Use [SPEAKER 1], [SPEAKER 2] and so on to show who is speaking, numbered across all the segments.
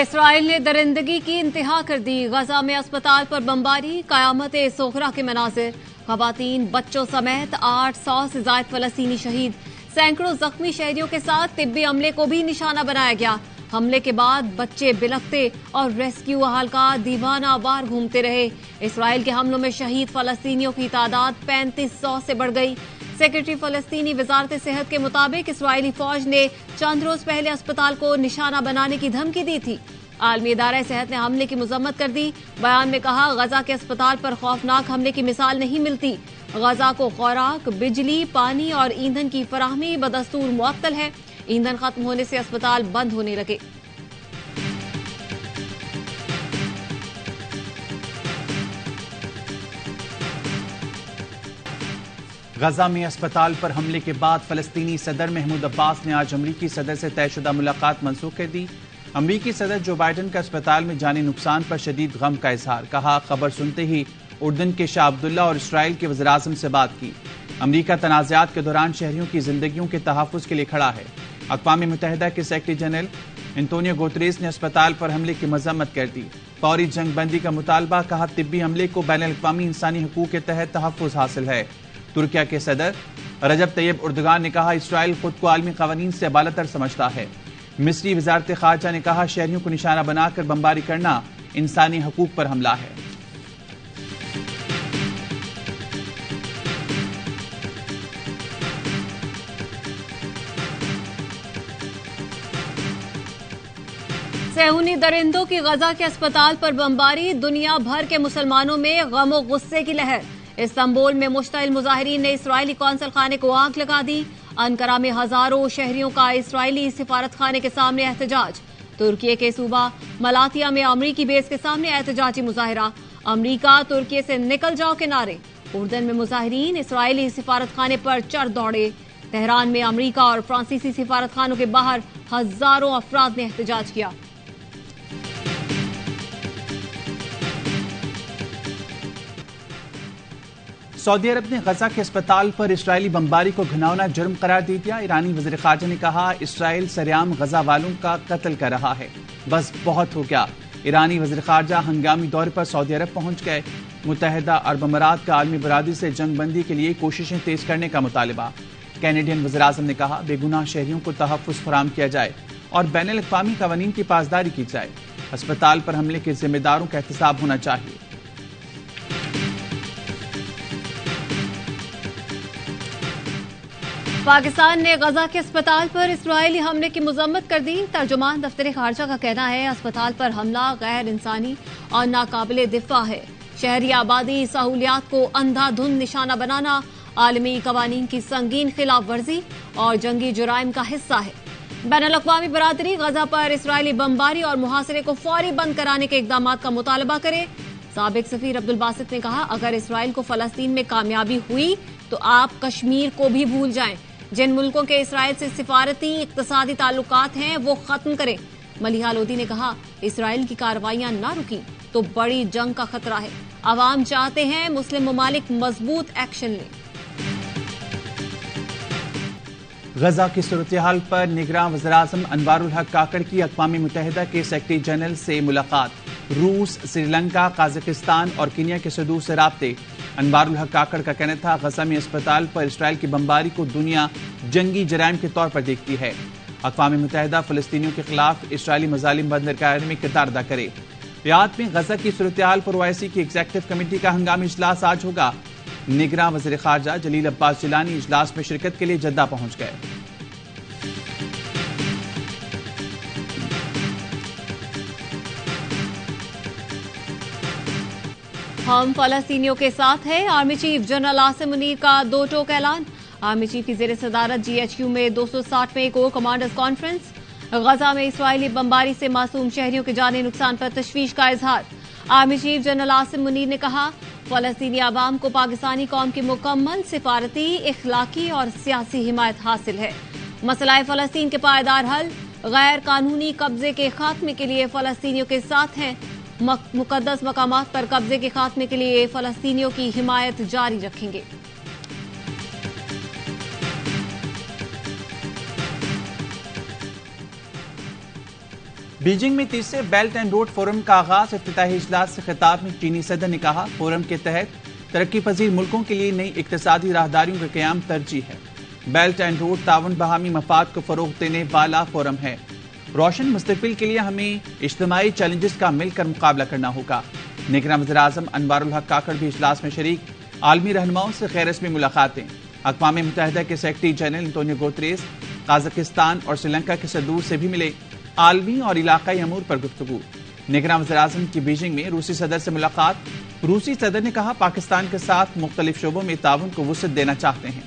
[SPEAKER 1] اسرائیل نے درندگی کی انتہا کر دی۔ غزہ میں اسپتال پر بمباری، قیامت صغریٰ کے مناظر۔ خواتین بچوں سمیت 800 سے زائد فلسطینی شہید، سینکڑوں زخمی شہریوں کے ساتھ طبی عملے کو بھی نشانہ بنایا گیا۔ حملے کے بعد بچے بلکتے اور ریسکیو اہلکار دیوانہ وار گھومتے رہے۔ اسرائیل کے حملوں میں شہید فلسطینیوں کی تعداد 3500 سے بڑھ گئی۔ سیکرٹری فلسطینی وزارت صحت کے مطابق اسرائیلی فوج نے چند روز پہلے اسپتال کو نشانہ بنانے کی دھمکی دی تھی۔ عالمی ادارہ صحت نے حملے کی مذمت کر دی۔ بیان میں کہا، غزہ کے اسپتال پر خوفناک حملے کی مثال نہیں ملتی۔ غزہ کو خوراک، بجلی، پانی اور ایندھن کی فراہمی بدستور معطل ہے۔ ایندھن ختم ہونے سے اسپتال بند ہونے لگے۔
[SPEAKER 2] غزہ میں اسپتال پر حملے کے بعد فلسطینی صدر محمود عباس نے آج امریکی صدر سے طے شدہ ملاقات منسوخ کر دی۔ امریکی صدر جو بائیڈن کا اسپتال میں جانی نقصان پر شدید غم کا اظہار، کہا خبر سنتے ہی اردن کے شاہ عبداللہ اور اسرائیل کے وزیر اعظم سے بات کی۔ امریکہ تنازعات کے دوران شہریوں کی زندگیوں کے تحفظ کے لیے کھڑا ہے۔ اقوام متحدہ کے سیکرٹری جنرل انتونیو گوتریس نے اسپتال پر حملے کی مذمت کر دی۔ فوری جنگ بندی کا مطالبہ، کہا طبی عملے کو بین الاقوامی انسانی حقوق کے تحت تحفظ حاصل ہے۔ ترکیہ کے صدر رجب طیب اردوغان نے کہا اسرائیل خود کو عالمی قوانین سے بالاتر سمجھتا ہے۔ مصری وزارت خارجہ نے کہا شہریوں کو نشانہ بنا کر بمباری کرنا انسانی حقوق پر حملہ ہے۔
[SPEAKER 1] صہیونی درندوں کی غزہ کے اسپتال پر بمباری، دنیا بھر کے مسلمانوں میں غم و غصے کی لہر۔ استنبول میں مشتعل مظاہرین نے اسرائیلی قونصل خانے کو آگ لگا دی۔ انقرہ میں ہزاروں شہریوں کا اسرائیلی سفارت خانے کے سامنے احتجاج۔ ترکی کے صوبہ ملاتیا میں امریکی بیس کے سامنے احتجاجی مظاہرہ۔ امریکہ ترکی سے نکل جاؤ کے نعرے۔ اردن میں مظاہرین اسرائیلی سفارت خانے پر چڑھ دوڑے۔ تہران میں امریکہ اور فرانسیسی سفارت خانوں کے باہر ہزاروں افراد نے احتجاج کیا۔
[SPEAKER 2] سعودی عرب نے غزہ کے اسپتال پر اسرائیلی بمباری کو گھناؤنا جرم قرار دے دیا۔ ایرانی وزیر خارجہ نے کہا اسرائیل سرعام غزہ والوں کا قتل کر رہا ہے، بس بہت ہو گیا۔ ایرانی وزیر خارجہ ہنگامی دورے پر سعودی عرب پہنچ گئے۔ متحدہ عرب امارات کا عالمی برادری سے جنگ بندی کے لیے کوششیں تیز کرنے کا مطالبہ۔ کینیڈین وزیر اعظم نے کہا بے گناہ شہریوں کو تحفظ فراہم کیا جائے اور بین الاقوامی قوانین کی پاسداری کی جائے۔ اسپتال پر حملے کے ذمہ داروں کا احتساب ہونا چاہیے۔
[SPEAKER 1] پاکستان نے غزہ کے اسپتال پر اسرائیلی حملے کی مذمت کر دی۔ ترجمان دفتر خارجہ کا کہنا ہے اسپتال پر حملہ غیر انسانی اور ناقابل دفاع ہے۔ شہری آبادی سہولیات کو اندھا دھند نشانہ بنانا عالمی قوانین کی سنگین خلاف ورزی اور جنگی جرائم کا حصہ ہے۔ بین الاقوامی برادری غزہ پر اسرائیلی بمباری اور محاصرے کو فوری بند کرانے کے اقدامات کا مطالبہ کرے۔ سابق سفیر عبدالباسط نے کہا اگر اسرائیل کو فلسطین میں کامیابی ہوئی تو آپ کشمیر کو بھی بھول جائیں۔ جن ملکوں کے اسرائیل سے سفارتی اقتصادی تعلقات ہیں وہ ختم کریں۔ ملیحہ لودھی نے کہا اسرائیل کی کارروائیاں نہ رکی تو بڑی جنگ کا خطرہ ہے۔ عوام چاہتے ہیں مسلم ممالک مضبوط ایکشن لیں۔
[SPEAKER 2] غزہ کی صورتحال پر نگراں وزیراعظم انوار الحق کاکڑ کی اقوام متحدہ کے سیکرٹری جنرل سے ملاقات۔ روس، سری لنکا، قازقستان اور کینیا کے صدور سے رابطے۔ انوار الحق کاکڑ کا کہنا تھا غزہ میں اسپتال پر اسرائیل کی بمباری کو دنیا جنگی جرائم کے طور پر دیکھتی ہے۔ اقوام متحدہ فلسطینیوں کے خلاف اسرائیلی مظالم بند کرنے میں کردار ادا کرے۔ ریاض میں غزہ کی صورتحال پر OIC کی ایگزیکٹو کمیٹی کا ہنگامی اجلاس آج ہوگا۔ نگراں وزیر خارجہ جلیل عباس جیلانی اجلاس میں شرکت کے لیے جدہ پہنچ گئے۔
[SPEAKER 1] ہم فلسطینیوں کے ساتھ ہیں، army chief general Asim Munir کا دو ٹوک اعلان۔ آرمی چیف کی زیر صدارت GHQ میں 260ویں کور کمانڈرز کانفرنس۔ غزہ میں اسرائیلی بمباری سے معصوم شہریوں کے جانی نقصان پر تشویش کا اظہار۔ Army chief general Asim Munir نے کہا فلسطینی عوام کو پاکستانی قوم کی مکمل سفارتی، اخلاقی اور سیاسی حمایت حاصل ہے۔ مسئلہ فلسطین کے پائیدار حل، غیر قانونی قبضے کے خاتمے کے لیے فلسطینیوں کے ساتھ ہیں۔ مقدس مقامات پر قبضے کے خاتمے کے لیے فلسطینیوں کی حمایت جاری رکھیں گے۔
[SPEAKER 2] بیجنگ میں تیسرے بیلٹ اینڈ روڈ فورم کا آغاز، افتتاحی اجلاس سے خطاب میں چینی صدر نے کہا فورم کے تحت ترقی پذیر ملکوں کے لیے نئی اقتصادی راہداریوں کا قیام ترجیح ہے۔ بیلٹ اینڈ روڈ تعاون باہمی مفاد کو فروغ دینے والا فورم ہے۔ روشن مستقبل کے لیے ہمیں اجتماعی چیلنجز کا مل کر مقابلہ کرنا ہوگا۔ نگراں وزیر اعظم انوار الحق کاکڑ بھی اجلاس میں شریک، عالمی رہنماؤں سے غیر رسمی ملاقاتیں۔ اقوام متحدہ کے سیکرٹری جنرل انطونیو گوتریس قازقستان اور سری لنکا کے صدور سے بھی ملے، عالمی اور علاقائی امور پر گفتگو۔ نگراں وزیر اعظم کی بیجنگ میں روسی صدر سے ملاقات، روسی صدر نے کہا پاکستان کے ساتھ مختلف شعبوں میں تعاون کو وسعت دینا چاہتے ہیں۔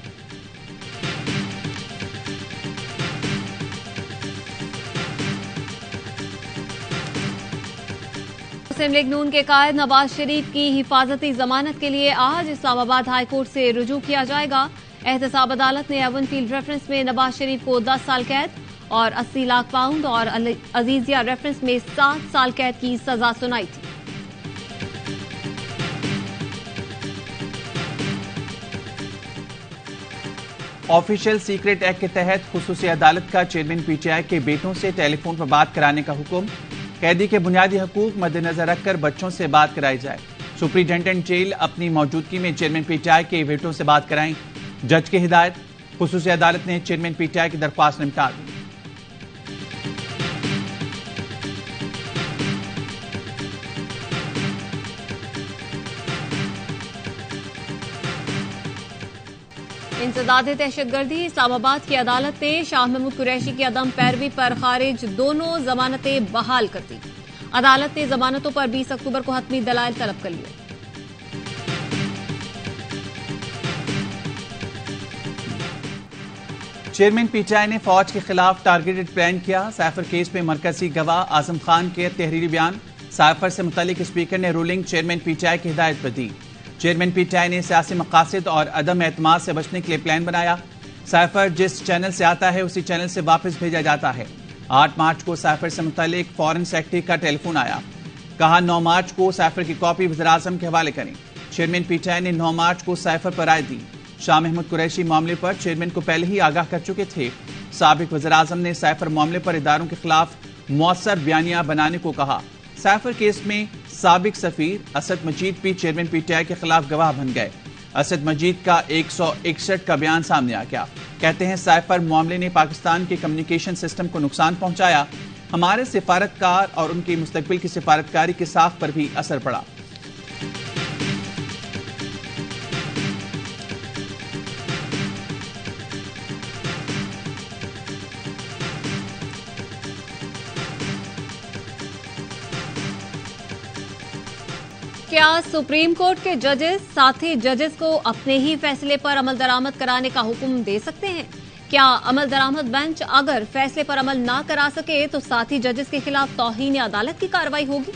[SPEAKER 1] مسلم لیگ نون کے قائد نواز شریف کی حفاظتی ضمانت کے لیے آج اسلام آباد ہائی کورٹ سے رجوع کیا جائے گا۔ احتساب عدالت نے ایون فیلڈ ریفرنس میں نواز شریف کو 10 سال قید اور 80 لاکھ پاؤنڈ اور عزیزیہ ریفرنس میں 7 سال قید کی سزا سنائی تھی۔
[SPEAKER 2] آفیشل سیکرٹ ایکٹ کے تحت خصوصی عدالت کا چیئرمین پی ٹی آئی کے بیٹوں سے ٹیلی فون پر بات کرانے کا حکم، قیدی کے بنیادی حقوق مد نظر رکھ کر بچوں سے بات کرائی جائے۔ سپرنٹینڈنٹ جیل اپنی موجودگی میں چیئرمین پی ٹی آئی کے بیٹوں سے بات کرائیں، جج کی ہدایت۔ خصوصی عدالت نے چیئرمین پی ٹی آئی کی درخواست نمٹا دی۔
[SPEAKER 1] انسداد دہشت گردی، اسلام آباد کی عدالت نے شاہ محمود قریشی کی عدم پیروی پر خارج دونوں ضمانتیں بحال کر دی۔ عدالت نے ضمانتوں پر 20 اکتوبر کو حتمی دلائل طلب کر لیے۔
[SPEAKER 2] چیئرمین پی ٹی آئی نے فوج کے خلاف ٹارگیٹڈ پلان کیا، سائفر کیس میں مرکزی گواہ اعظم خان کے تحریری بیان، سائفر سے متعلق اسپیکر نے ruling chairman P T I کی ہدایت پر دی۔ چیئرمین پی ٹی آئی نے سیاسی مقاصد اور عدم اعتماد سے بچنے کے لیے پلان بنایا۔ سائفر جس چینل سے آتا ہے اسی چینل سے واپس بھیجا جاتا ہے۔ 8 مارچ کو سائفر سے متعلق فارن سیکرٹری کا ٹیلی فون آیا، کہا 9 مارچ کو سائفر کی کاپی وزیراعظم کے حوالے کریں۔ چیئرمین پی ٹی آئی نے 9 مارچ کو سائفر پر رائے دی۔ شاہ محمود قریشی معاملے پر چیئرمین کو پہلے ہی آگاہ کر چکے تھے۔ سابق وزیراعظم نے سائفر معاملے پر اداروں کے خلاف مؤثر بیانیہ بنانے کو کہا۔ سائفر کیس میں سابق سفیر اسد مجید بھی چیئرمین پی ٹی آئی کے خلاف گواہ بن گئے۔ اسد مجید کا 161 کا بیان سامنے آ گیا، کہتے ہیں سائفر معاملے نے پاکستان کے کمیونیکیشن سسٹم کو نقصان پہنچایا، ہمارے سفارتکار اور ان کی مستقبل کی سفارتکاری کی ساکھ پر بھی اثر پڑا۔
[SPEAKER 1] کیا سپریم کورٹ کے ججز ساتھی ججز کو اپنے ہی فیصلے پر عمل درآمد کرانے کا حکم دے سکتے ہیں؟ کیا عمل درآمد بینچ اگر فیصلے پر عمل نہ کرا سکے تو ساتھی ججز کے خلاف توہین عدالت کی کارروائی ہوگی؟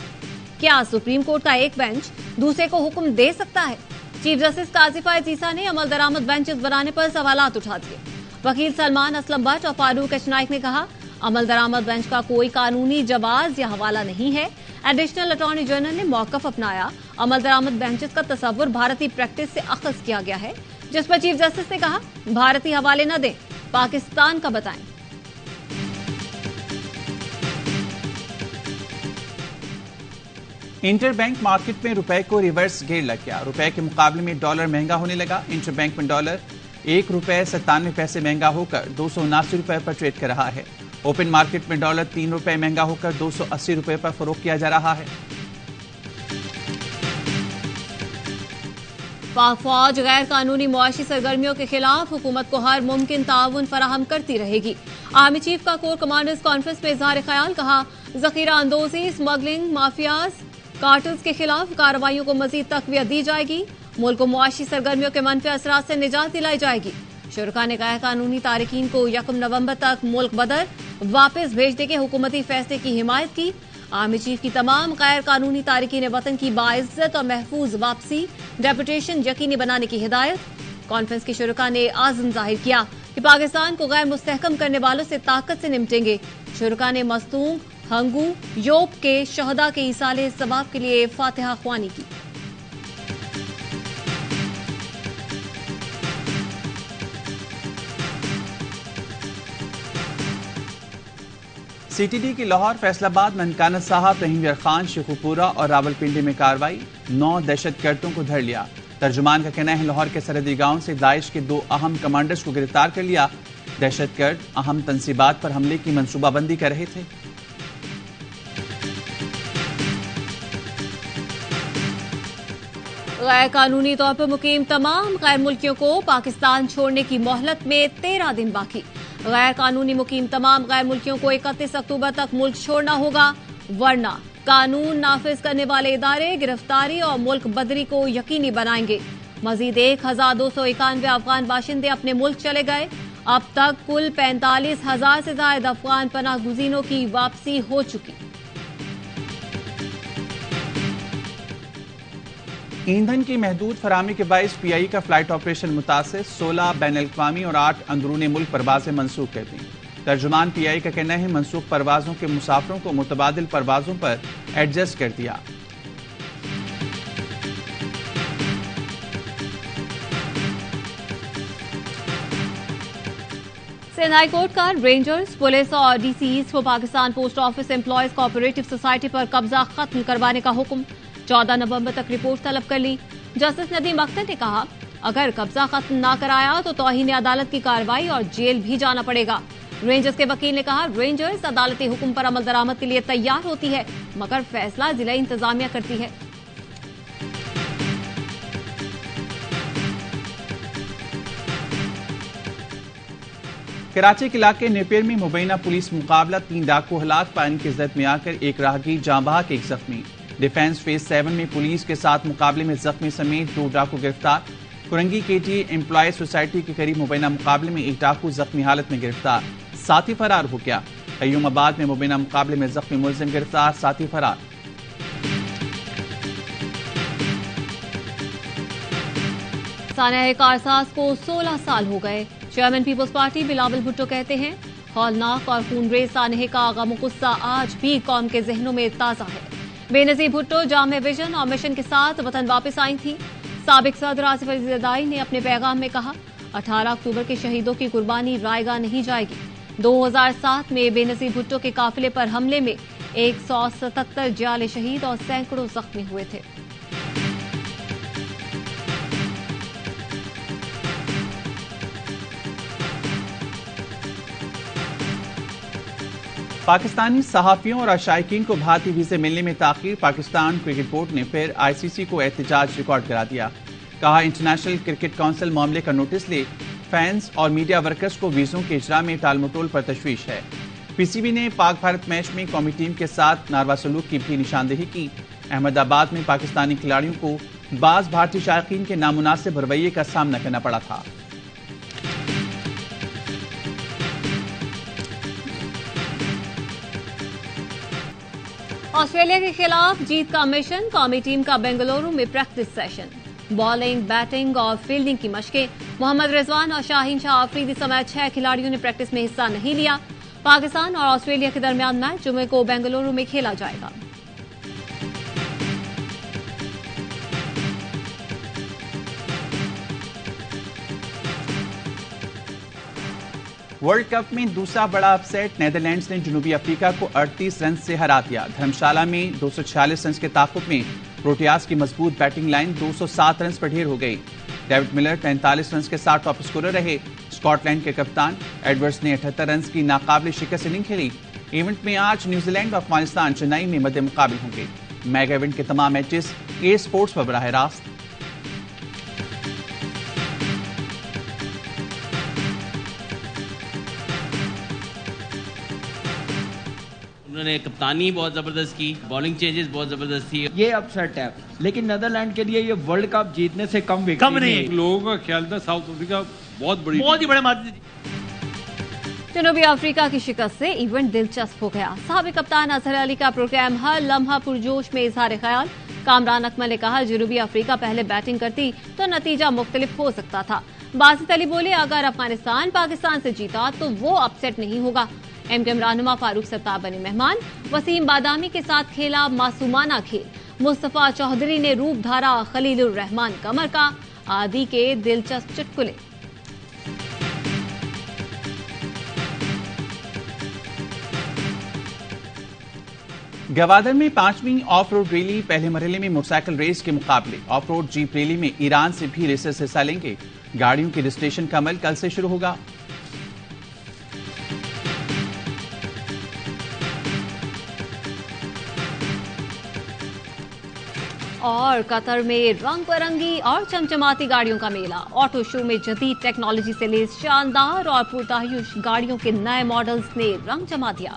[SPEAKER 1] کیا سپریم کورٹ کا ایک بینچ دوسرے کو حکم دے سکتا ہے؟ چیف جسٹس قاضی فائز عیسیٰ نے عمل درآمد بینچز بنانے پر سوالات اٹھا دیے۔ وکیل سلمان اسلم بٹ اور فاروق ایچ نائک نے کہا عمل درآمد بینچ کا کوئی قانونی جواز یا حوالہ نہیں ہے۔ ایڈیشنل اٹارنی جنرل نے موقف اپنایا، عمل درآمد بینچز کا تصور بھارتی پریکٹس سے اخذ کیا گیا ہے، جس پر چیف جسٹس نے کہا بھارتی حوالے نہ دیں، پاکستان کا بتائیں۔
[SPEAKER 2] انٹر بینک مارکیٹ میں روپے کو ریورس گیئر لگ گیا، روپے کے مقابلے میں ڈالر مہنگا ہونے لگا۔ انٹر بینک میں ڈالر 1 روپے 97 پیسے مہنگا ہو کر 279 روپے پر ٹریڈ کر رہا ہے۔ اوپن مارکیٹ میں ڈالر 3 روپے مہنگا ہو کر 280 روپے پر فروخت کیا جا رہا ہے۔
[SPEAKER 1] پاک فوج غیر قانونی معاشی سرگرمیوں کے خلاف حکومت کو ہر ممکن تعاون فراہم کرتی رہے گی۔ آرمی چیف کا کور کمانڈرز کانفرنس میں اظہار خیال، کہا ذخیرہ اندوزی، اسمگلنگ، مافیاز، کارٹلز کے خلاف کارروائیوں کو مزید تقویت دی جائے گی، ملک کو معاشی سرگرمیوں کے منفی اثرات سے نجات دلائی جائے گی۔ شرکاء نے غیر قانونی تارکین کو 1 نومبر تک ملک بدر واپس بھیجنے کے حکومتی فیصلے کی حمایت کی۔ آرمی چیف کی تمام غیر قانونی تارکین وطن کی باعزت اور محفوظ واپسی ڈیپوٹیشن یقینی بنانے کی ہدایت۔ کانفرنس کے شرکاء نے عزم ظاہر کیا کہ پاکستان کو غیر مستحکم کرنے والوں سے طاقت سے نمٹیں گے۔ شرکاء نے مستونگ، ہنگو، یوب کے شہداء کے ایصال ثواب کے لیے فاتحہ خوانی کی۔
[SPEAKER 2] CTD کی لاہور، فیصل آباد، ننکانہ صاحب، رحیم یار خان، شیخوپورہ اور راولپنڈی میں کارروائی، 9 دہشت گردوں کو دھر لیا۔ ترجمان کا کہنا ہے لاہور کے سرحدی گاؤں سے داعش کے 2 اہم کمانڈرز کو گرفتار کر لیا۔ دہشت گرد اہم تنصیبات پر حملے کی منصوبہ بندی کر رہے تھے۔
[SPEAKER 1] غیر قانونی طور پر مقیم تمام غیر ملکیوں کو پاکستان چھوڑنے کی مہلت میں 13 دن باقی۔ غیر قانونی مقیم تمام غیر ملکیوں کو 31 اکتوبر تک ملک چھوڑنا ہوگا، ورنہ قانون نافذ کرنے والے ادارے گرفتاری اور ملک بدری کو یقینی بنائیں گے۔ مزید 1291 افغان باشندے اپنے ملک چلے گئے۔ اب تک کل 45,000 سے زائد افغان پناہ گزینوں کی واپسی ہو چکی۔
[SPEAKER 2] ایندھن کی محدود فراہمی کے باعث PI کا فلائٹ آپریشن متاثر، 16 بین الاقوامی اور 8 اندرون ملک پروازیں منسوخ کر دیں۔ ترجمان PI کا کہنا ہے منسوخ پروازوں کے مسافروں کو متبادل پروازوں پر ایڈجسٹ کر دیا۔
[SPEAKER 1] سندھ ہائی کورٹ کا رینجرز، پولیس اور DCEs کو Pakistan post office employees cooperative society پر قبضہ ختم کروانے کا حکم، 14 نومبر تک رپورٹ طلب کر لی۔ جسٹس ندیم اختر نے کہا اگر قبضہ ختم نہ کرایا تو توہین عدالت کی کارروائی اور جیل بھی جانا پڑے گا۔ رینجرز کے وکیل نے کہا رینجرز عدالتی حکم پر عمل درآمد کے لیے تیار ہوتی ہے، مگر فیصلہ ضلع انتظامیہ کرتی ہے۔
[SPEAKER 2] کراچی کے علاقے نیپیر میں مبینہ پولیس مقابلہ، 3 ڈاکو ہلاک، پانی کی زد میں آ کر ایک راہگیر جاں بحق، 1 زخمی۔ ڈیفنس فیز 7 میں پولیس کے ساتھ مقابلے میں زخمی سمیت 2 ڈاکو گرفتار۔ کرنگی KT امپلائیز سوسائٹی کے قریب مبینہ مقابلے میں 1 ڈاکو زخمی حالت میں گرفتار، ساتھی فرار ہو گیا۔ قیوم آباد میں مبینہ مقابلے میں زخمی ملزم گرفتار، ساتھی فرار۔
[SPEAKER 1] سانحہ کارساز کو 16 سال ہو گئے۔ Chairman peoples party Bilawal Bhutto کہتے ہیں ہولناک اور خونریز سانحے کا غم و غصہ آج بھی قوم کے ذہنوں میں تازہ ہے۔ بے نظیر بھٹو جامع ویژن اور مشن کے ساتھ وطن واپس آئی تھیں۔ سابق صدر آصف علی زرداری نے اپنے پیغام میں کہا 18 اکتوبر کے شہیدوں کی قربانی رائے گاہ نہیں جائے گی۔ 2007 میں بے نظیر بھٹو کے قافلے پر حملے میں 177 جعل شہید اور سینکڑوں زخمی ہوئے تھے۔
[SPEAKER 2] پاکستانی صحافیوں اور شائقین کو بھارتی ویزے ملنے میں تاخیر، پاکستان کرکٹ بورڈ نے پھر ICC کو احتجاج ریکارڈ کرا دیا۔ کہا انٹرنیشنل کرکٹ کونسل معاملے کا نوٹس لے، فینس اور میڈیا ورکرز کو ویزوں کے اجراء میں ٹال مٹول پر تشویش ہے۔ PCB نے پاک بھارت میچ میں قومی ٹیم کے ساتھ ناروا سلوک کی بھی نشاندہی کی۔ احمد آباد میں پاکستانی کھلاڑیوں کو بعض بھارتی شائقین کے نامناسب رویے کا سامنا کرنا پڑا تھا۔
[SPEAKER 1] آسٹریلیا کے خلاف جیت کا مشن، قومی ٹیم کا بنگلورو میں پریکٹس سیشن، بالنگ، بیٹنگ اور فیلڈنگ کی مشقیں۔ محمد رضوان اور شاہین شاہ آفریدی سمیت 6 کھلاڑیوں نے پریکٹس میں حصہ نہیں لیا۔ پاکستان اور آسٹریلیا کے درمیان میچ جمعے کو بنگلورو میں کھیلا جائے گا۔
[SPEAKER 2] ورلڈ کپ میں دوسرا بڑا اپ سیٹ، نیدرلینڈز نے جنوبی افریقہ کو 38 رنز سے ہرا دیا۔ دھرمشالہ میں 246 رنز کے تعاقب میں پروٹیاز کی مضبوط بیٹنگ لائن 207 رنز پر ڈھیر ہو گئی۔ ڈیوڈ ملر 43 رنز کے ساتھ ٹاپ اسکورر رہے۔ اسکاٹ لینڈ کے کپتان ایڈورڈز نے 78 رنز کی ناقابل شکست اننگ کھیلی۔ ایونٹ میں آج نیوزی لینڈ اور افغانستان چنئی میں مد مقابل ہوں گے۔ میگا ایونٹ کے تمام میچز اے اسپورٹس پر براہ راست۔
[SPEAKER 3] انہوں نے کپتانی بہت زبردست کی، بالنگ چینجز بہت زبردست تھی۔
[SPEAKER 4] یہ اپ سیٹ ہے، لیکن نیدرلینڈ کے لیے یہ ورلڈ کپ جیتنے سے کم
[SPEAKER 5] نہیں۔ لوگوں کا خیال تھا ساؤتھ افریقہ بہت ہی بڑے مارجن۔
[SPEAKER 1] جنوبی افریقہ کی شکست سے ایونٹ دلچسپ ہو گیا۔ سابق کپتان اظہر علی کا پروگرام ہر لمحہ پرجوش میں اظہار خیال۔ کامران اکمل نے کہا جنوبی افریقہ پہلے بیٹنگ کرتی تو نتیجہ مختلف ہو سکتا تھا۔ باسط علی بولے اگر افغانستان پاکستان سے جیتا تو وہ اپ سیٹ نہیں ہوگا۔ ایم کیو ایم رہنما فاروق ستار بنے مہمان۔ وسیم بادامی کے ساتھ کھیلا معصومانہ کھیل۔ مصطفیٰ چودھری نے روپ دھارا خلیل الرحمان قمر کا، عادی کے دلچسپ چٹکلے۔
[SPEAKER 2] گوادر میں 5ویں آف روڈ ریلی، پہلے مرحلے میں موٹر سائیکل ریس کے مقابلے، آف روڈ جیپ ریلی میں ایران سے بھی ریسرز حصہ لیں گے۔ گاڑیوں کی رجسٹریشن کا عمل کل سے شروع ہوگا۔
[SPEAKER 1] اور قطر میں رنگ برنگی اور چمچماتی گاڑیوں کا میلہ، آٹو شو میں جدید ٹیکنالوجی سے لیس شاندار اور پرتعیش گاڑیوں کے نئے ماڈلز نے رنگ جما دیا۔